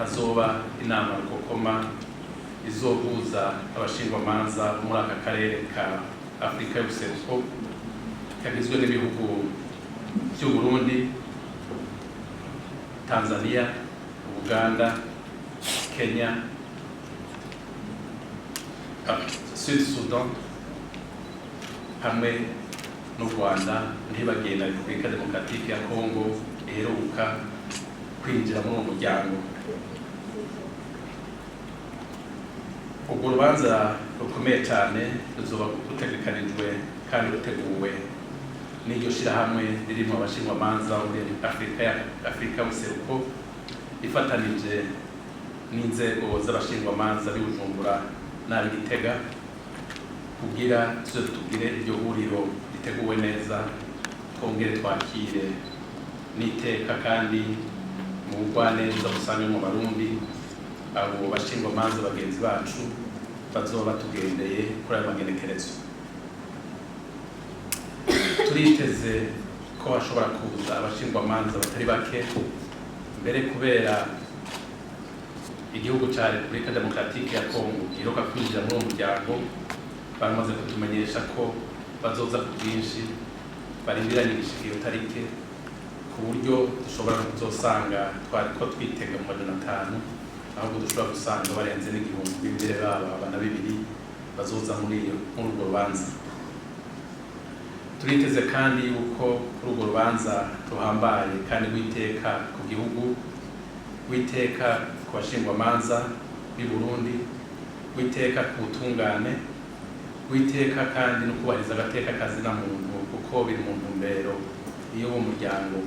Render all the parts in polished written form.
hazoba inama Rukokoma izohuza abashingwamanza muri aka karere ka Afrika y'ubuseruko kagizwe n'ibihugu by'u Burundi, Tanzania, Uganda, Kenya, Sud Sudan hamwe n'u Rwanda, ntibagenda Repubulika Demokaratike ya Kongo iheruka kwinjira muri uwo muryango. Urwo rubanza rukomeye cyane ruzoba rutegekanijwe kandi ruteguwe n'iryo shirahamwe ririmo abashingwamanza muri Afrika y'ubuseruko ifatanije n'inzego z'abashingwamanza b'Ubujumbura n'ab'i Gitega kugira tugire iryo huriro riteguwe neza, twongere twakire n'iteka kandi mu bugwaneza busanzwe mu Barundi abo bashingwamanza bagenzi bacu bazoba batugendeye kuri ayo magenekerezo. Turiteze ko hashobora kuza abashingwamanza batari bake mbere, kubera igihugu cya Repubulika Demokaratike ya Kongo giheruka kwinjira muri uwo muryango. Baramaze kutumenyesha ko bazoza ku bwinshi, barindiranye igishika iyo tarike, ku buryo dushobora kuzosanga twari ko twitega mu 500, ahubwo dushobora gusanga barenze n'igihumbi b'imbere baba abana bibiri bazoza muri urwo rubanza. Turiteze kandi yuko kuri urwo rubanza ruhambaye kandi rw'iteka ku gihugu, rw'iteka ku bashingwamanza b'i Burundi, rw'iteka ku butungane, rw'iteka kandi no kubahiriza agateka kazina muntu, kuko biri mu ntumbero iyo uwo muryango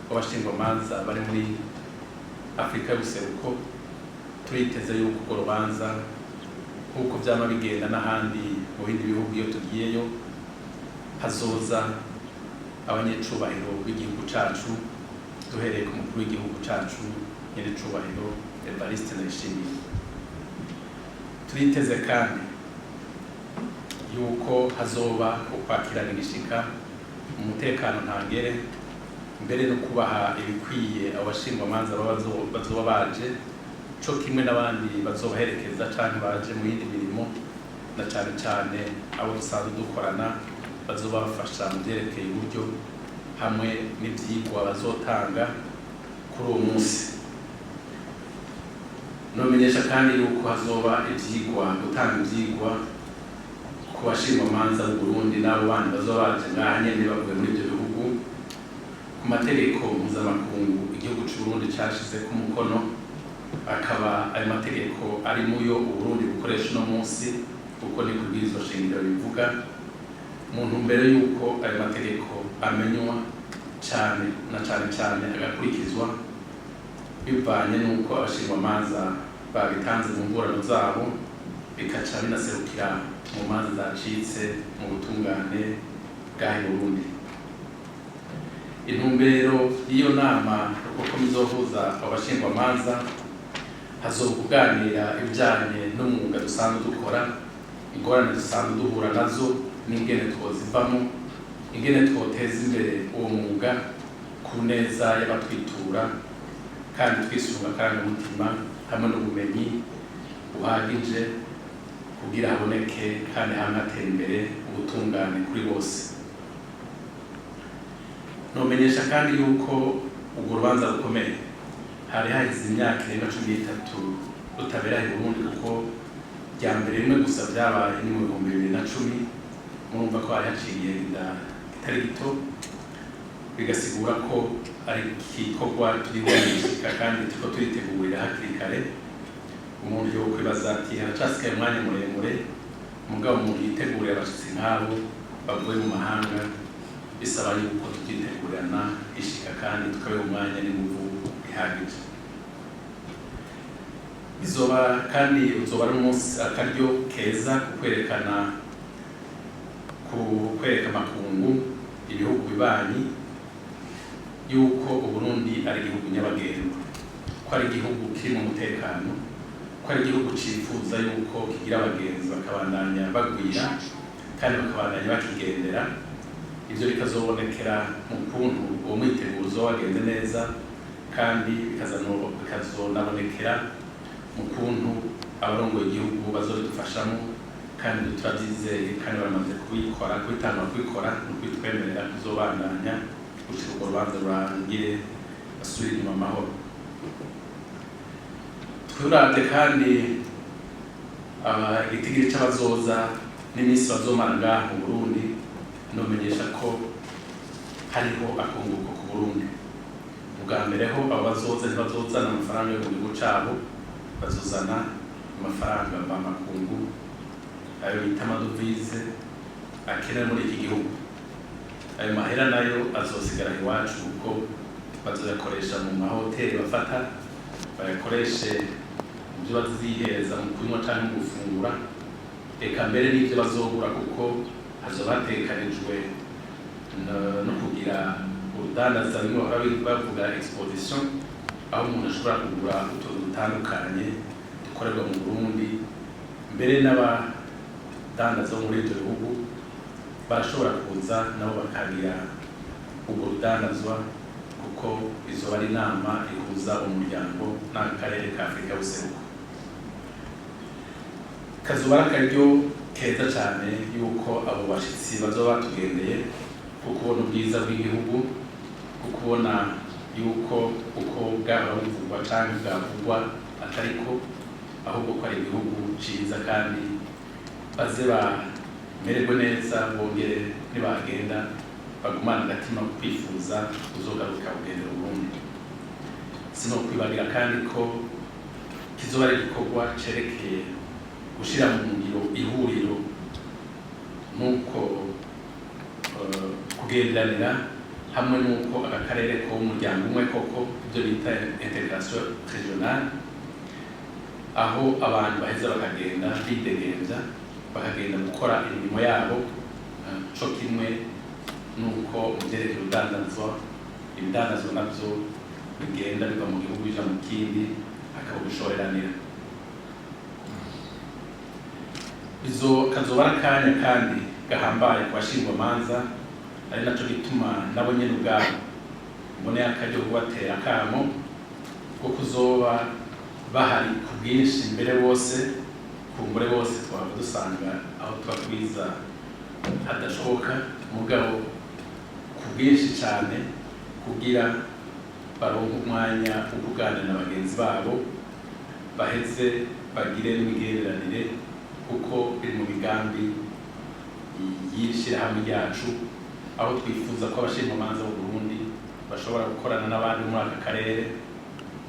w'abashingwamanza bari muri Afrika y'ubuseruko. Turiteze yuko urwo rubanza nk'uko byama bigenda n'ahandi mu bindi bihugu iyo tugiyeyo, hazoza abanyecubahiro b'igihugu cacu, duhereye ku mukuru w'igihugu cacu nyiricubahiro Evariste Ndayishimiye. Turiteze kandi yuko hazoba ukwakirana igishika mu mutekano ntangere, mbere no kubaha ibikwiye abashingwamanza bazoba baje, co kimwe n'abandi bazobaherekeza canke baje mu yindi mirimo, na cane cane abo dusanzwe dukorana bazoba bafasha mu vyerekeye uburyo hamwe n'ivyigwa bazotanga kuri uwo munsi. Nomenyesha kandi yuko hazoba gutanga ivyigwa ku bashingwamanza b'u Burundi n'abo bandi bazoba baje ngaha nyene bavuye muri ivyo bihugu, ku mategeko mpuzamakungu igihugu c'u Burundi cashize ku mukono, akaba ayo mategeko ari muyo u Burundi bukoresha uno munsi, kuko ni kubwirizwa shingiro bivuga, mu ntumbero yuko ayo mategeko amenywa cane na cane agakurikizwa, bivanye n'uko abashingwamanza babitanze mu ngorano zabo, bikaca binaserukira mu manza zacitse mu butungane bw'aho i Burundi. Intumbero y'iyo nama Rukokoma izohuza abashingwamanza, hazokuganira ibijanye n'umwuga dusanzwe dukora, ingorane dusanzwe duhura nazo n'ingene twozivamo, ingene twoteza imbere uwo mwuga ku neza y'abatwitura, kandi twisunga kandi umutima hamwe n'ubumenyi buhagije kugira haboneke kandi hanatera imbere ubutungane kuri bose. Nomenyesha kandi yuko urwo rubanza rukomeye hari hahize imyaka irenga 13 rutabera i Burundi, kuko rya mbere rimwe gusa vyabaye ni mu 2010. Murumva ko hari haciye kitari gito, bigasigura ko ari igikorwa turigishika kandi turiko turitegurira hakiri kare. Umuntu yo kwibaza ati haracasigaye umwanya muremure, mugabo umuntu yitegurira abashitsi nk'abo bavuye mu mahanga, bisaba yuko tutitegurana ishika kandi tukabe umwanya n'inguvu bihagije. Uzoba ari umunsi akaryo keza kwereka amakungu ibihugu bibanyi yuko u Burundi ari igihugu nyabagendwa, ko ari igihugu kiri mu mutekano, ko ari igihugu cifuza yuko kigira abagenzi bakabandanya bagwira kandi bakabandanya bakigendera. Ivyo bikazobonekera mu kuntu uwo mwiteguro uzoba wagenze neza, kandi bikazonabonekera mu kuntu abarongoye igihugu bazodufashamo kandi turabyizeye kandi baramaze kubitangura kubikora no kwitwemerera kuzobandanya gushika urwo rubanza rurangire basubire inyuma amahoro. Twirate kandi igitigiri c'abazoza n'iminsi bazomara ngaha mu Burundi, nomenyesha ko hariho akunguko ku Burundi. Ubwa mbere ho abo bazoza ntibazozana amafaranga yo mu gihugu cabo, bazozana amafaranga mvamakungu ayo bita amadovize akenewe muri iki gihugu. Ayo mahera nayo azosigara iwacu kuko bazoyakoresha mu mahoteli bafata, bayakoreshe mu byo bazihereza mu kunywa cyangwa mu gufungura, eka mbere n'ibyo bazogura kuko hazoba hatekanijwe no kugira urudandaza bimwe bahora bavuga exposition, aho umuntu ashobora kugura utuntu dutandukanye dukorerwa mu Burundi. Mbere n'abadandaza bo muri ibyo bihugu barashobora kuza nabo bakagira ubwo rudandazwa, kuko izoba ari inama ihuza umuryango n'akarere ka Afurika y'Ubuseruko. Kazoba ari akaryo keza cyane yuko abo bashitsi bazoba batugendeye kubona ubwiza bw'igihugu, kubona yuko uko bwaba buvugwa cyangwa bwavugwa atariko, ahubwo ko ari igihugu ciza kandi baze bamererwe neza, bongere nibagenda bagumana agatima kwifuza kuzogaruka kugendera Burundi. Sino kwibagira kandi ko kizoba ari igikorwa cerekeye gushira mu ngiro ihuriro nuko kugenderanira hamwe nuko akarere ko umuryango umwe koko ibyo bita integration regionale, aho abantu baheza bakagenda bidegenza bakagenda gukora imirimo yabo co kimwe nuko muvyerekeye ibidandazwa navyo bigenda biva mu gihugu bija mu kindi akaba gushoreranira. Kazoba ari akanya kandi gahambaye ku bashingwamanza, ari naco gituma nabo nyene ubwabo mboneye akaryo kubatera akamo ko kuzoba bahari ku bwinshi mbere bose kumbure bose twaba dusanga aho twakwiza hadashoboka, mugabo ku bwinshi cyane kugira baronke umwanya wo kuganira na bagenzi babo, baheze bagire n'imigenderanire, kuko biri mu migambi y'ishirahamwe ryacu, aho twifuza ko abashingwamanza b'u Burundi bashobora gukorana n'abandi muri aka karere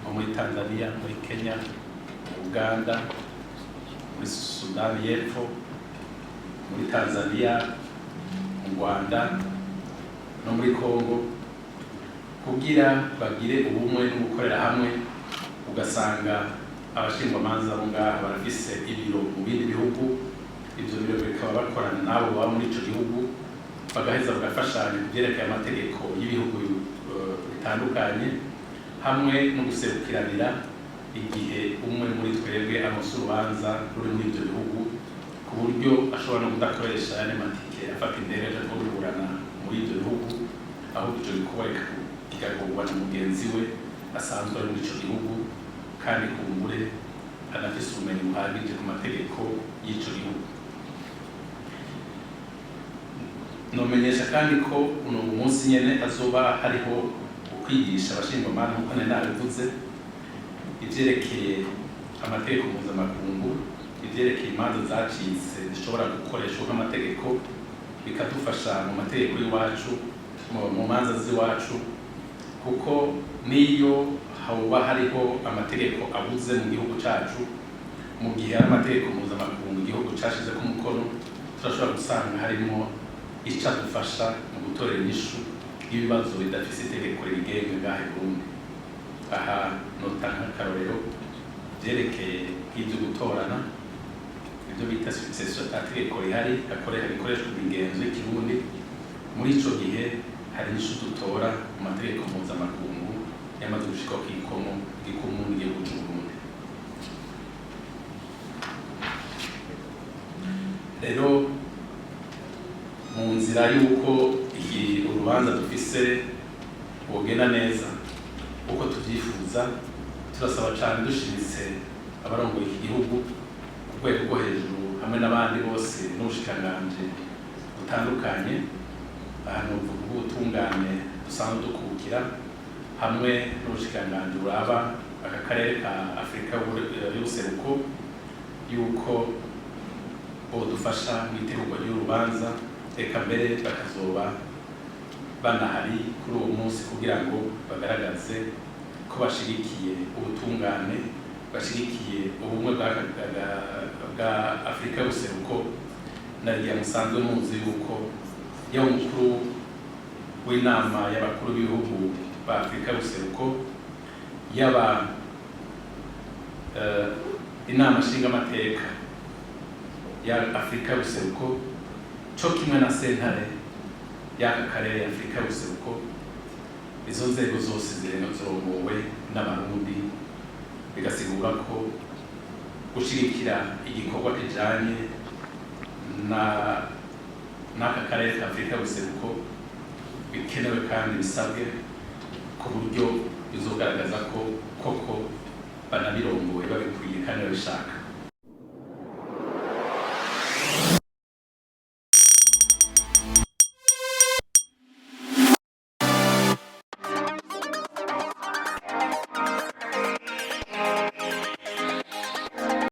nko muri Tanzania, muri Kenya, mu Uganda, muri Sudani y'Epfo, muri Tanzania, mu Rwanda no muri Congo, kugira bagire ubumwe no gukorera hamwe. Ugasanga abashingwamanza bo ngaha barafise ibiro mu bindi bihugu, ibyo biro bikaba bakorana n'abo baba muri ico gihugu, bagaheza bagafashanya kubyerekeye amategeko y'ibihugu bitandukanye, hamwe no guserukiranira igihe umwe muri twebwe amusa urubanza ruri muri ibyo bihugu, ku buryo ashobora no kudakoresha ane matike afata indege aja kuburana muri ibyo bihugu, aho icyo gikorwa kigagurwa na mugenzi we asanzwe ari muri ico gihugu kandi kumbure anafise ubumenyi buhagije ku mategeko y'ico gihugu. Nomenyesha kandi ko uno munsi nyene azoba hariho ukwigisha abashingwamanza nk'uko nari nabivuze, ivyerekeye amategeko mpuzamakungu, ivyerekeye imanza zacitse zishobora gukoreshwa nk'amategeko, bikadufasha mu mategeko y'iwacu, mu manza z'iwacu, kuko niyo hoba hariho amategeko abuze mu gihugu cacu, mu gihe ari amategeko mpuzamakungu igihugu cashize ku mukono, turashobora gusanga harimo ica dufasha mu gutorera inyishu y'ibibazo bidafise itegeko ribigenga ngaha i Burundi. Aha notanga akarorero vyerekeye nk'ivyo gutorana, ivyo bita succession ategeko rihari rikoreshwa mu migenzo y'ikirundi. Muri ico gihe hari inyishu dutora mu mategeko mpuzamakungu yamaze gushika kw'ikomo n'igihugu c'u Burundi. Rero mu nzira y'uko urubanza dufise bugenda neza uko tuvyifuza kwifuza turasaba cyane dushimitse abarongoye iki gihugu ku rwego rwo hejuru hamwe n'abandi bose n'ubushikiranganji butandukanye ahantu ubutungane dusanzwe dukukira hamwe n'ubushikiranganji buraba aka karere ka Afurika y'ubuseruko yuko bodufasha mu itegurwa ry'urubanza reka mbere bakazoba banahari kuri uwo munsi kugira ngo bagaragaze ko bashigikiye ubutungane bashigikiye ubumwe bwa Afurika y'ubuseruko nariya musanzwe muzi yuko yo umukuru w'inama y'abakuru b'ibihugu ba Afurika y'ubuseruko yaba inama nshingamateka ya Afurika y'ubuseruko cyo kimwe na sentare y'aka karere ya Afurika y'ubuseruko izo nzego zose zirongowe n'abarundi bigasigura ko gushigikira igikorwa kijanye n'aka karere ka Afurika y'ubuseruko bikenewe kandi bisabwe ku buryo bizogaragaza ko koko banabirongoye babikwiye kandi babishaka